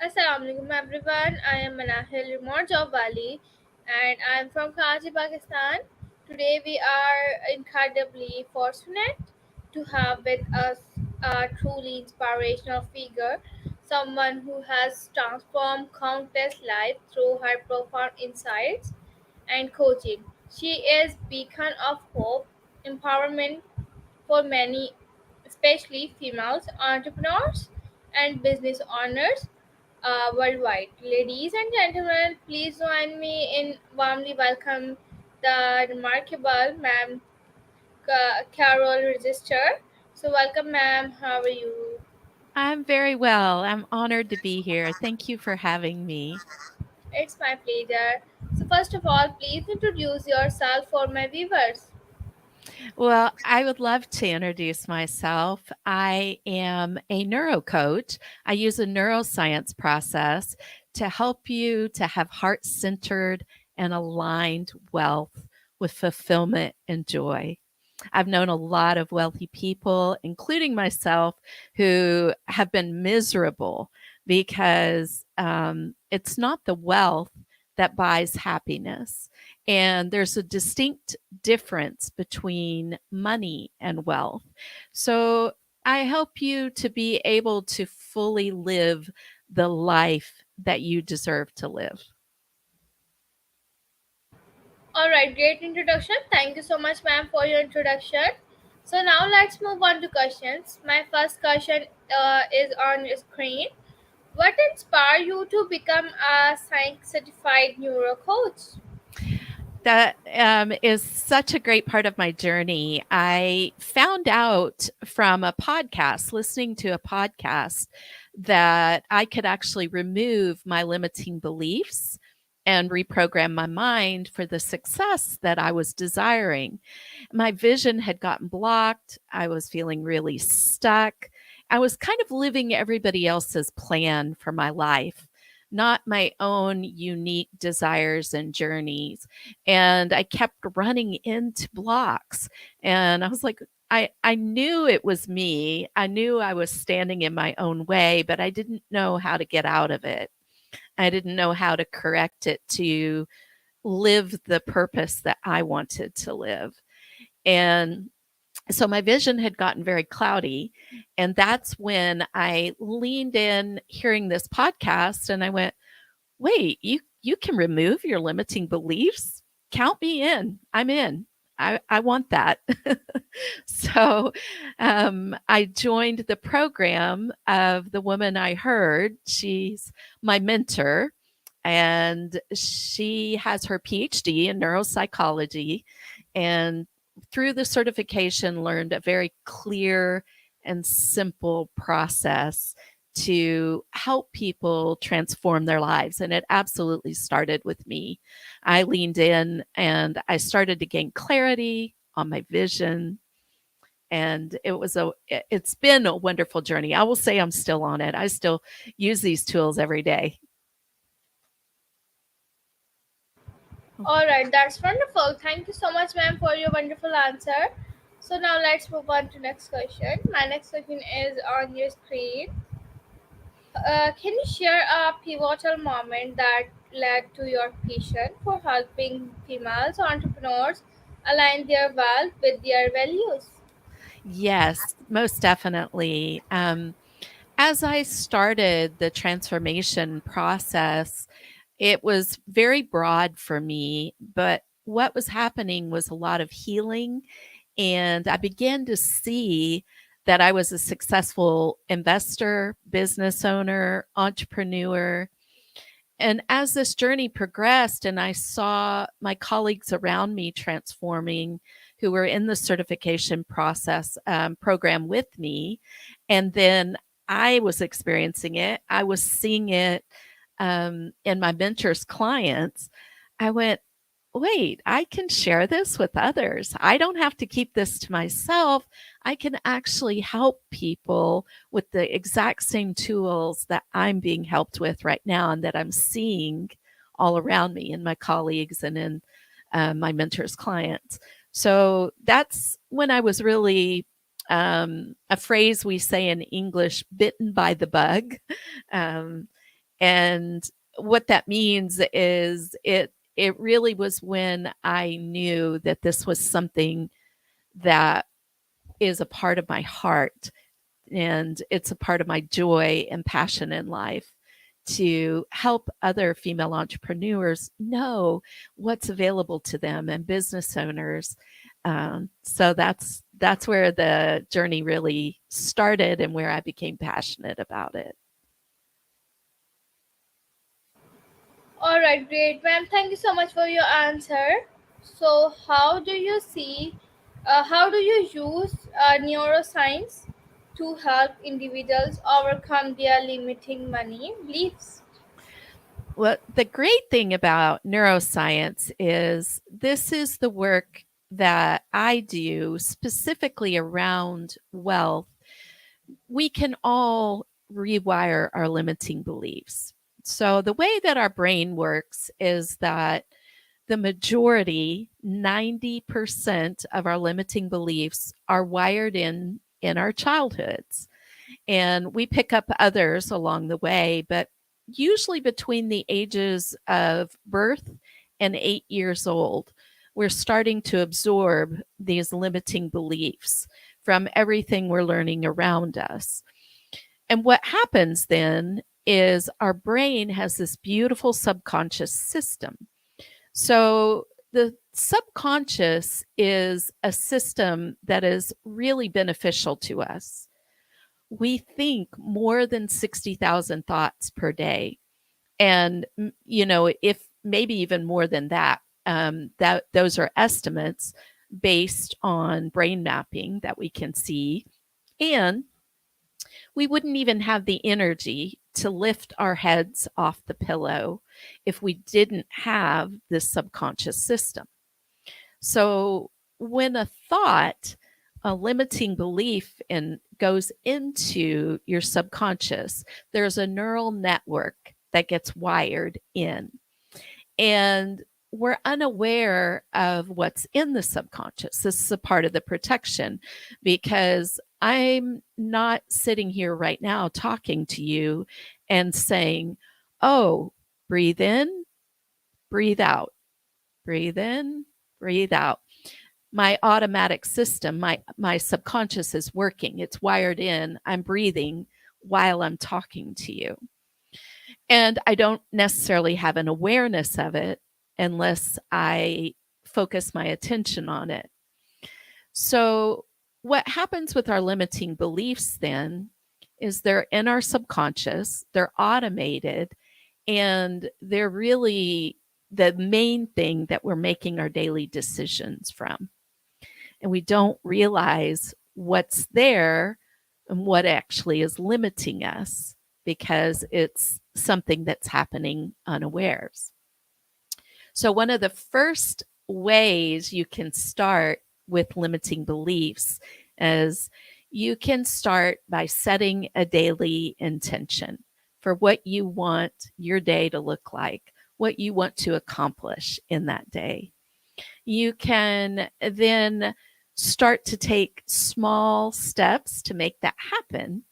Assalamualaikum everyone. I am Manahil Remote Job Wali and I am from Karachi, Pakistan. Today we are incredibly fortunate to have with us a truly inspirational figure, someone who has transformed countless lives through her profound insights and coaching. She is beacon of hope, empowerment for many, especially females entrepreneurs and business owners worldwide. Ladies and gentlemen, please join me in warmly welcome the remarkable Ma'am Carol Register. So, welcome, ma'am. How are you? I'm very well. I'm honored to be here. Thank you for having me. It's my pleasure. So, first of all, please introduce yourself for my viewers. Well, I would love to introduce myself. I am a neurocoach. I use a neuroscience process to help you to have heart centered and aligned wealth with fulfillment and joy. I've known a lot of wealthy people, including myself, who have been miserable because it's not the wealth that buys happiness. And there's a distinct difference between money and wealth. So I help you to be able to fully live the life that you deserve to live. All right, great introduction. Thank you so much, ma'am, for your introduction. So now let's move on to questions. My first question is on your screen. What inspired you to become a SINC Certified Neurocoach? That is such a great part of my journey. I found out from a podcast, listening to a podcast, that I could actually remove my limiting beliefs and reprogram my mind for the success that I was desiring. My vision had gotten blocked. I was feeling really stuck. I was kind of living everybody else's plan for my life, not my own unique desires and journeys. And I kept running into blocks. And I was like, I knew it was me. I knew I was standing in my own way, but I didn't know how to get out of it. I didn't know how to correct it to live the purpose that I wanted to live. And so my vision had gotten very cloudy. And that's when I leaned in hearing this podcast and I went, wait, you can remove your limiting beliefs? Count me in. I'm in. I want that. So I joined the program of the woman I heard. She's my mentor, and she has her PhD in neuropsychology. And through the certification, learned a very clear and simple process to help people transform their lives. And it absolutely started with me. I leaned in and I started to gain clarity on my vision. And it's been a wonderful journey. I will say I'm still on it. I still use these tools every day. All right, that's wonderful. Thank you so much, ma'am, for your wonderful answer. So now let's move on to next question. My next question is on your screen. Can you share a pivotal moment that led to your passion for helping females entrepreneurs align their wealth with their values? Yes, most definitely. As I started the transformation process, it was very broad for me, but what was happening was a lot of healing. And I began to see that I was a successful investor, business owner, entrepreneur. And as this journey progressed, and I saw my colleagues around me transforming who were in the certification process program with me, and then I was experiencing it, I was seeing it in my mentors' clients. I went, wait, I can share this with others. I don't have to keep this to myself. I can actually help people with the exact same tools that I'm being helped with right now and that I'm seeing all around me in my colleagues and in my mentors' clients. So that's when I was really a phrase we say in English, bitten by the bug. Um, And what that means is it really was when I knew that this was something that is a part of my heart, and it's a part of my joy and passion in life to help other female entrepreneurs know what's available to them and business owners. So that's where the journey really started and where I became passionate about it. All right, great, ma'am. Thank you so much for your answer. So, how do you use neuroscience to help individuals overcome their limiting money beliefs? Well, the great thing about neuroscience is this is the work that I do specifically around wealth. We can all rewire our limiting beliefs. So, the way that our brain works is that the majority, 90% of our limiting beliefs are wired in our childhoods. And we pick up others along the way, but usually between the ages of birth and 8 years old, we're starting to absorb these limiting beliefs from everything we're learning around us. And what happens then is our brain has this beautiful subconscious system. So the subconscious is a system that is really beneficial to us. We think more than 60,000 thoughts per day. And, if maybe even more than that, that those are estimates based on brain mapping that we can see. And we wouldn't even have the energy to lift our heads off the pillow if we didn't have this subconscious system. So when a limiting belief goes into your subconscious, there's a neural network that gets wired in. And we're unaware of what's in the subconscious. This is a part of the protection because I'm not sitting here right now talking to you and saying, oh, breathe in, breathe out, breathe in, breathe out. My automatic system, my subconscious is working. It's wired in. I'm breathing while I'm talking to you. And I don't necessarily have an awareness of it unless I focus my attention on it. So, what happens with our limiting beliefs then is they're in our subconscious, they're automated, and they're really the main thing that we're making our daily decisions from. And we don't realize what's there and what actually is limiting us because it's something that's happening unawares. So, one of the first ways you can start with limiting beliefs is you can start by setting a daily intention for what you want your day to look like, what you want to accomplish in that day. You can then start to take small steps to make that happen.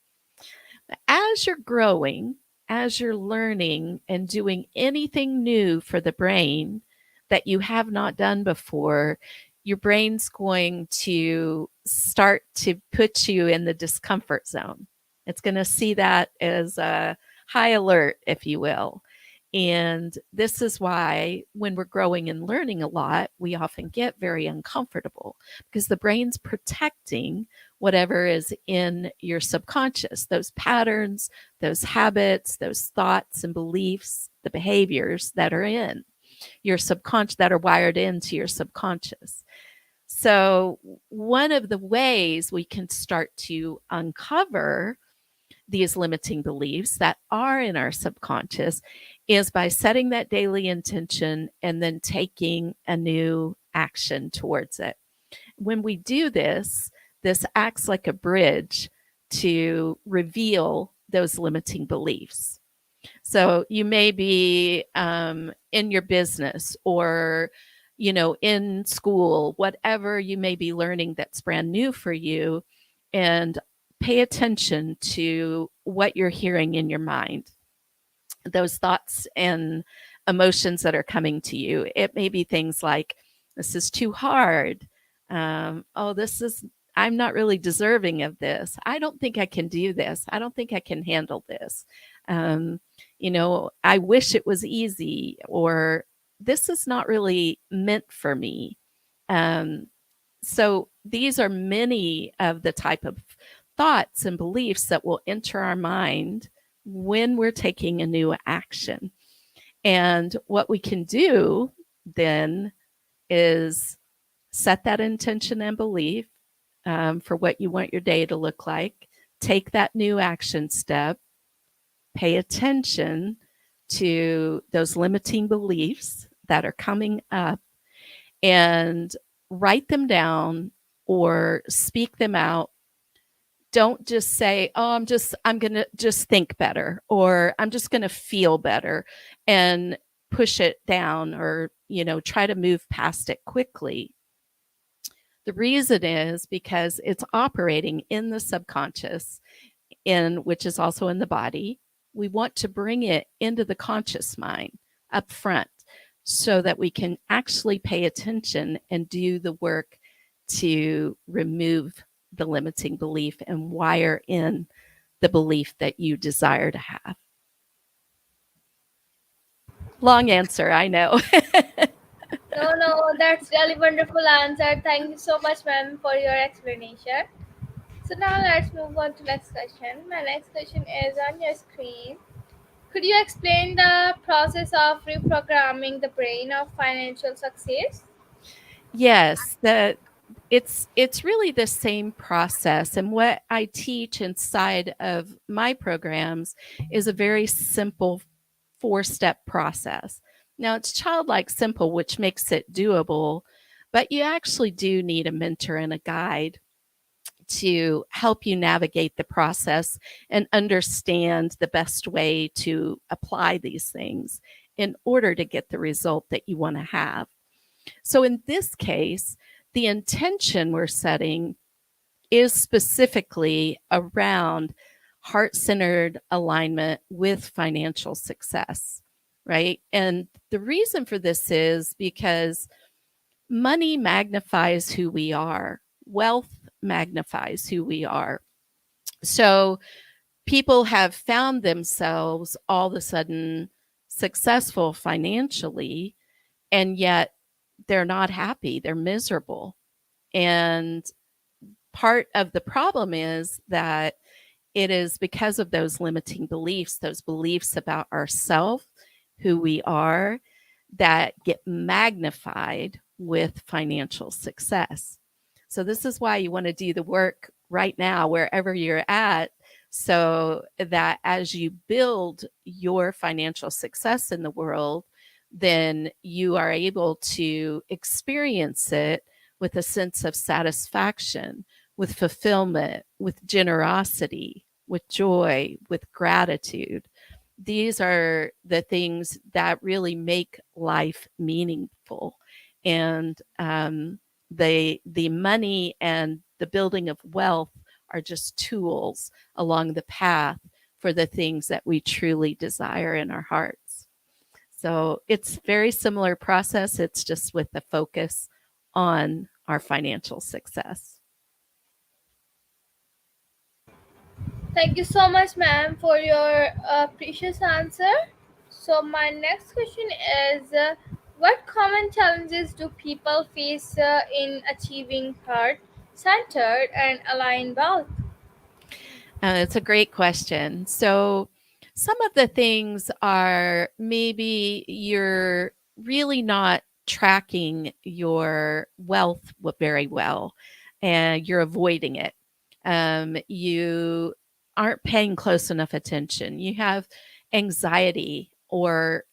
As you're growing, as you're learning and doing anything new for the brain that you have not done before, your brain's going to start to put you in the discomfort zone. It's going to see that as a high alert, if you will. And this is why when we're growing and learning a lot, we often get very uncomfortable because the brain's protecting whatever is in your subconscious, those patterns, those habits, those thoughts and beliefs, the behaviors that are in your subconscious, that are wired into your subconscious. So, one of the ways we can start to uncover these limiting beliefs that are in our subconscious is by setting that daily intention and then taking a new action towards it. When we do this, this acts like a bridge to reveal those limiting beliefs. So you may be in your business or in school, whatever you may be learning that's brand new for you, and pay attention to what you're hearing in your mind. those thoughts and emotions that are coming to you. It may be things like, this is too hard. Oh, I'm not really deserving of this. I don't think I can do this. I don't think I can handle this. Um, I wish it was easy, or this is not really meant for me. Um, so these are many of the type of thoughts and beliefs that will enter our mind when we're taking a new action. And what we can do then is set that intention and belief for what you want your day to look like, take that new action step, pay attention to those limiting beliefs that are coming up, and write them down or speak them out. Don't just say, oh, I'm going to just think better, or I'm just going to feel better, and push it down, or, try to move past it quickly. The reason is because it's operating in the subconscious, which is also in the body. We want to bring it into the conscious mind up front so that we can actually pay attention and do the work to remove the limiting belief and wire in the belief that you desire to have. Long answer, I know. No, no, that's really wonderful answer. Thank you so much, ma'am, for your explanation. So now let's move on to next question. My next question is on your screen. Could you explain the process of reprogramming the brain of financial success? Yes, it's really the same process, and what I teach inside of my programs is a very simple 4-step process. Now, it's childlike simple, which makes it doable, but you actually do need a mentor and a guide to help you navigate the process and understand the best way to apply these things in order to get the result that you want to have. So in this case, the intention we're setting is specifically around heart-centered alignment with financial success, right? And the reason for this is because money magnifies who we are. Wealth magnifies who we are. So people have found themselves all of a sudden successful financially, and yet they're not happy, they're miserable. And part of the problem is that it is because of those limiting beliefs, those beliefs about ourselves, who we are, that get magnified with financial success. So this is why you want to do the work right now, wherever you're at, so that as you build your financial success in the world, then you are able to experience it with a sense of satisfaction, with fulfillment, with generosity, with joy, with gratitude. These are the things that really make life meaningful. And the money and the building of wealth are just tools along the path for the things that we truly desire in our hearts. So it's very similar process. It's just with the focus on our financial success. Thank you so much, ma'am, for your precious answer. So my next question is, what common challenges do people face in achieving heart-centered and aligned wealth? It's a great question. So, some of the things are maybe you're really not tracking your wealth very well, and you're avoiding it. You aren't paying close enough attention. You have anxiety, or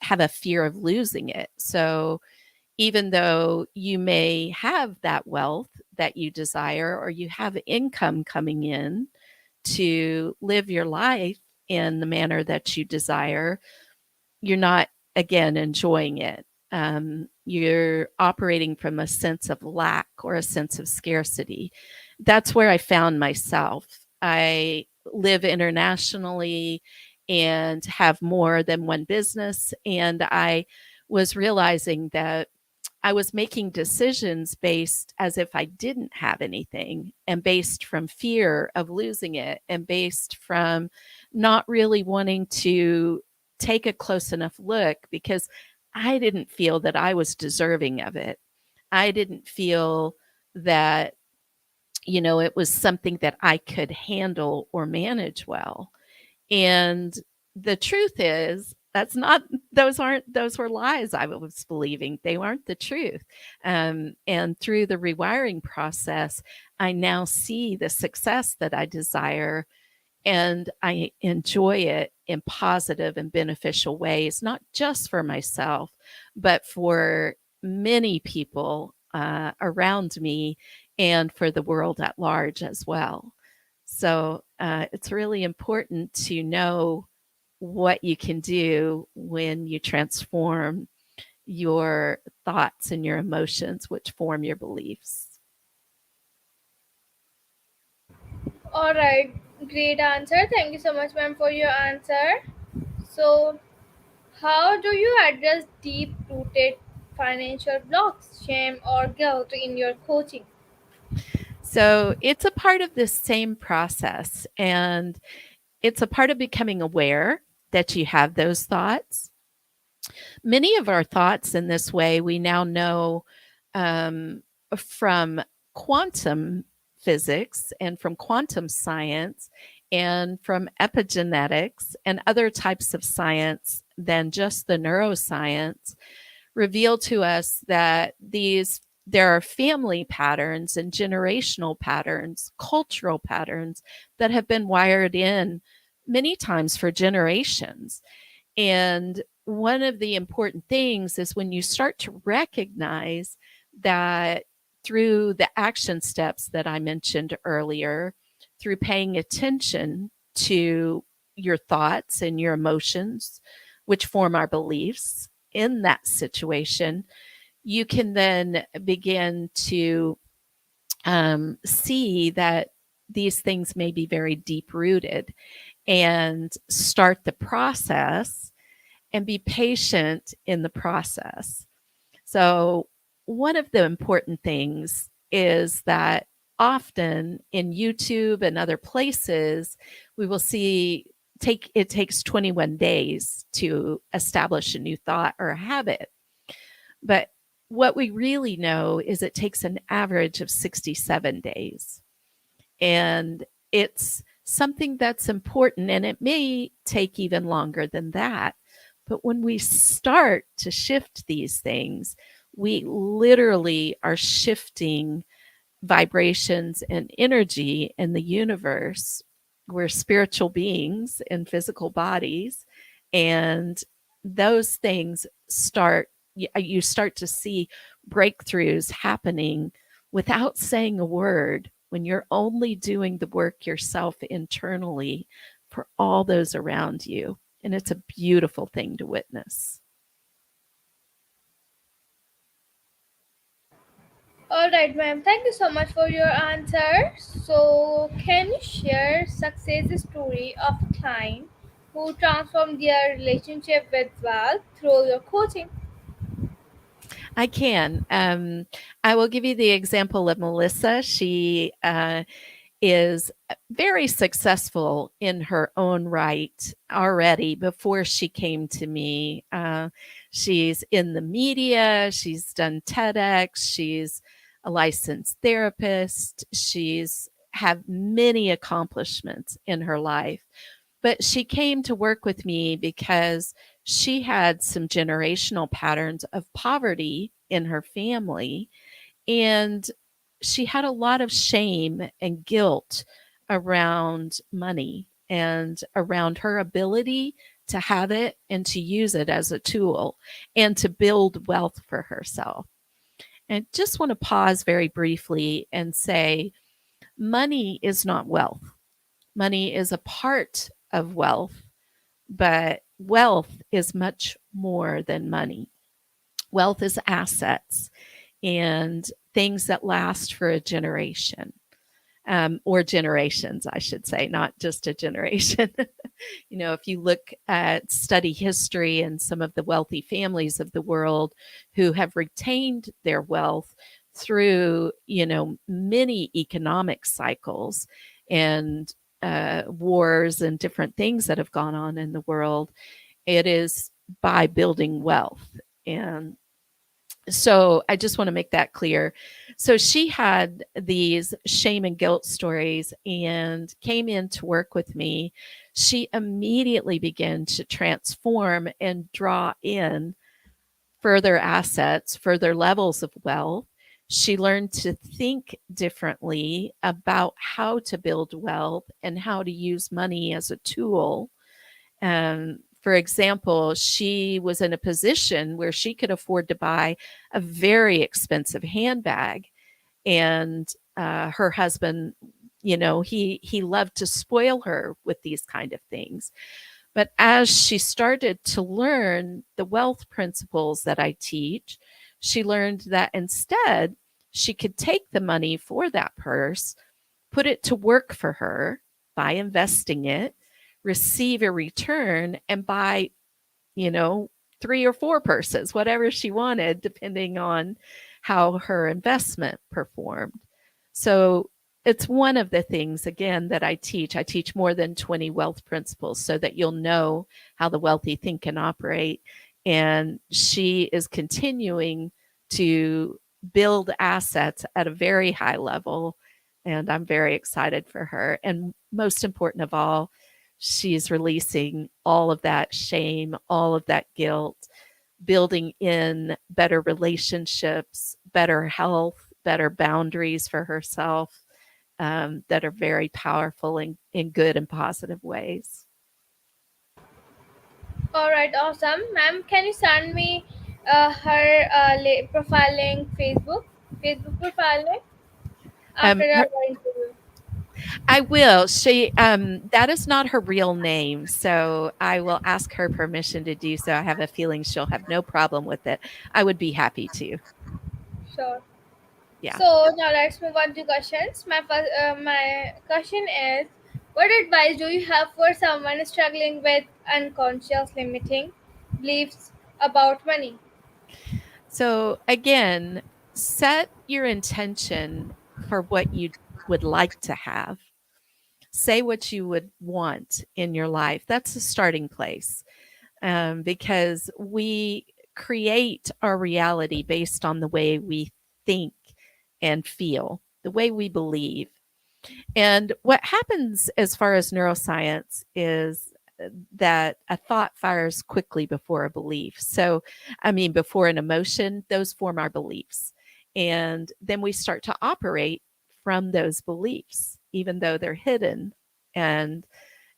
have a fear of losing it. So, even though you may have that wealth that you desire, or you have income coming in to live your life in the manner that you desire, you're not, again, enjoying it. You're operating from a sense of lack or a sense of scarcity. That's where I found myself. I live internationally, and have more than one business. And I was realizing that I was making decisions based as if I didn't have anything, and based from fear of losing it, and based from not really wanting to take a close enough look because I didn't feel that I was deserving of it. I didn't feel that, it was something that I could handle or manage well. And the truth is, that's not, those were lies I was believing. They weren't the truth. And through the rewiring process, I now see the success that I desire, and I enjoy it in positive and beneficial ways, not just for myself, but for many people around me and for the world at large as well. So it's really important to know what you can do when you transform your thoughts and your emotions, which form your beliefs. All right, great answer. Thank you so much, ma'am, for your answer. So, how do you address deep rooted financial blocks, shame, or guilt in your coaching? So it's a part of this same process, and it's a part of becoming aware that you have those thoughts. Many of our thoughts in this way we now know um, from quantum physics and from quantum science and from epigenetics and other types of science than just the neuroscience reveal to us that there are family patterns and generational patterns, cultural patterns that have been wired in many times for generations. And one of the important things is when you start to recognize that through the action steps that I mentioned earlier, through paying attention to your thoughts and your emotions, which form our beliefs in that situation, you can then begin to see that these things may be very deep rooted, and start the process and be patient in the process. So, one of the important things is that often in YouTube and other places, we will see it takes 21 days to establish a new thought or a habit. But what we really know is it takes an average of 67 days. And it's something that's important, and it may take even longer than that. But when we start to shift these things, we literally are shifting vibrations and energy in the universe. We're spiritual beings in physical bodies, and those things you start to see breakthroughs happening without saying a word, when you're only doing the work yourself internally for all those around you. And it's a beautiful thing to witness. All right, ma'am. Thank you so much for your answer. So, can you share success story of a client who transformed their relationship with wealth through your coaching? I can. I will give you the example of Melissa. She is very successful in her own right already before she came to me. She's in the media, she's done TEDx, she's a licensed therapist, she's had many accomplishments in her life. But she came to work with me because she had some generational patterns of poverty in her family, and she had a lot of shame and guilt around money and around her ability to have it and to use it as a tool and to build wealth for herself. And I just want to pause very briefly and say money is not wealth. Money is a part of wealth, but wealth is much more than money. Wealth is assets and things that last for a generation. or generations, I should say, not just a generation. If you look at study history and some of the wealthy families of the world who have retained their wealth through, many economic cycles and wars and different things that have gone on in the world, it is by building wealth. And so I just want to make that clear. So she had these shame and guilt stories and came in to work with me. She immediately began to transform and draw in further assets, further levels of wealth. She learned to think differently about how to build wealth and how to use money as a tool. For example, she was in a position where she could afford to buy a very expensive handbag, and her husband, he loved to spoil her with these kind of things. But as she started to learn the wealth principles that I teach, she learned that instead she could take the money for that purse, put it to work for her by investing it, receive a return, and buy, you know, 3 or 4 purses, whatever she wanted, depending on how her investment performed. So it's one of the things, again, that I teach. I teach more than 20 wealth principles so that you'll know how the wealthy think and operate. And she is continuing to build assets at a very high level. And I'm very excited for her. And most important of all, she's releasing all of that shame, all of that guilt, building in better relationships, better health, better boundaries for herself, that are very powerful in good and positive ways. All right, awesome, ma'am. Can you send me her profile link, Facebook profile link after Her, our interview? I will. She that is not her real name, so I will ask her permission to do so. I have a feeling she'll have no problem with it. I would be happy to. Sure. Yeah. So now let's move on to questions. My question is, what advice do you have for someone struggling with unconscious limiting beliefs about money? So again, set your intention for what you would like to have. Say what you would want in your life. That's a starting place, because we create our reality based on the way we think and feel, the way we believe. And what happens as far as neuroscience is that a thought fires quickly before a belief. So, I mean, before an emotion, those form our beliefs. And then we start to operate from those beliefs, even though they're hidden. And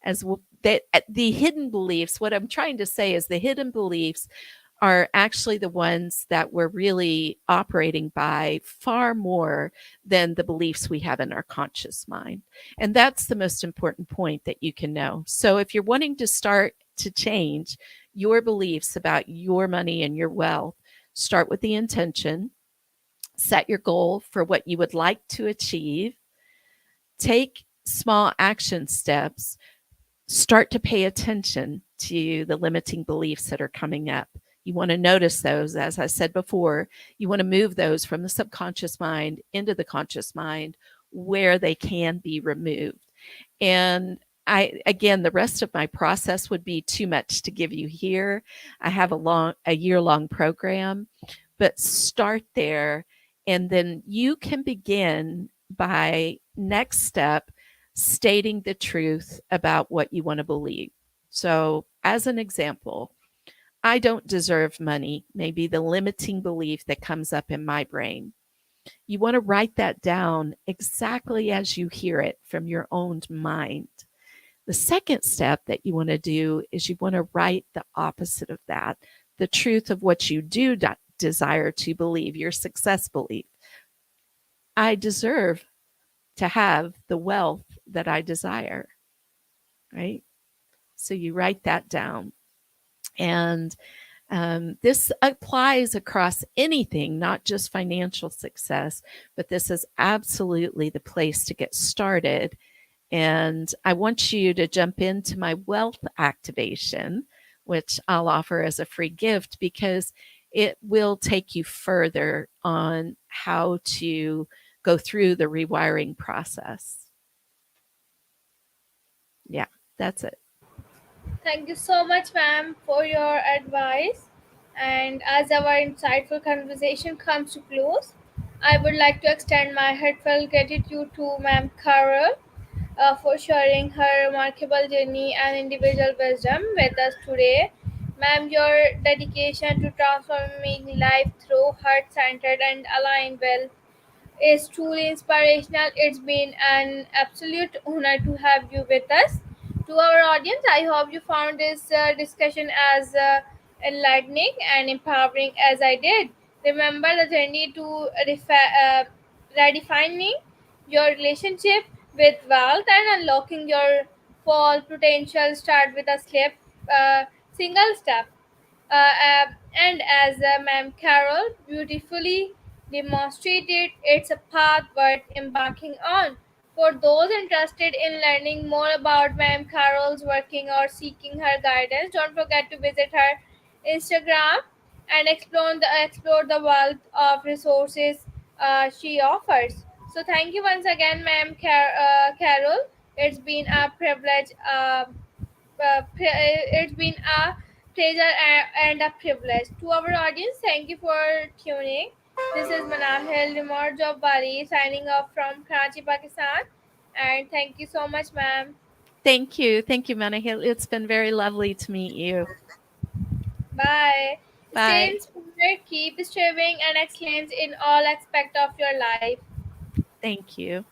as that, the hidden beliefs, what I'm trying to say is the hidden beliefs are actually the ones that we're really operating by far more than the beliefs we have in our conscious mind. And that's the most important point that you can know. So if you're wanting to start to change your beliefs about your money and your wealth, start with the intention, set your goal for what you would like to achieve, take small action steps, start to pay attention to the limiting beliefs that are coming up. You want to notice those, as I said before. You want to move those from the subconscious mind into the conscious mind where they can be removed. And again, the rest of my process would be too much to give you here. I have a year-long program, but start there, and then you can begin by next step stating the truth about what you want to believe. So, as an example, I don't deserve money, maybe the limiting belief that comes up in my brain. You want to write that down exactly as you hear it from your own mind. The second step that you want to do is you want to write the opposite of that, the truth of what you do desire to believe, your success belief. I deserve to have the wealth that I desire, right? So you write that down. And This applies across anything, not just financial success, but this is absolutely the place to get started. And I want you to jump into my wealth activation, which I'll offer as a free gift because it will take you further on how to go through the rewiring process. Yeah, that's it. Thank you so much, ma'am, for your advice. And as our insightful conversation comes to close, I would like to extend my heartfelt gratitude to Ma'am Carol for sharing her remarkable journey and individual wisdom with us today. Ma'am, your dedication to transforming life through heart centered and aligned well is truly inspirational. It's been an absolute honor to have you with us. To our audience, I hope you found this discussion as enlightening and empowering as I did. Remember the journey to redefining your relationship with wealth and unlocking your full potential. Start with a uh, single step. And as Ma'am Carol beautifully demonstrated, it's a path worth embarking on. For those interested in learning more about Ma'am Carol's working or seeking her guidance, don't forget to visit her Instagram and explore the wealth of resources she offers. So thank you once again, Ma'am Carol. It's been a privilege. It's been a pleasure and a privilege. To our audience, thank you for tuning. This is Manahil Rimor Bari signing off from Karachi, Pakistan. And thank you so much, ma'am. Thank you. Thank you, Manahil. It's been very lovely to meet you. Bye. Stay Bye. inspired, keep striving, and excellence in all aspects of your life. Thank you.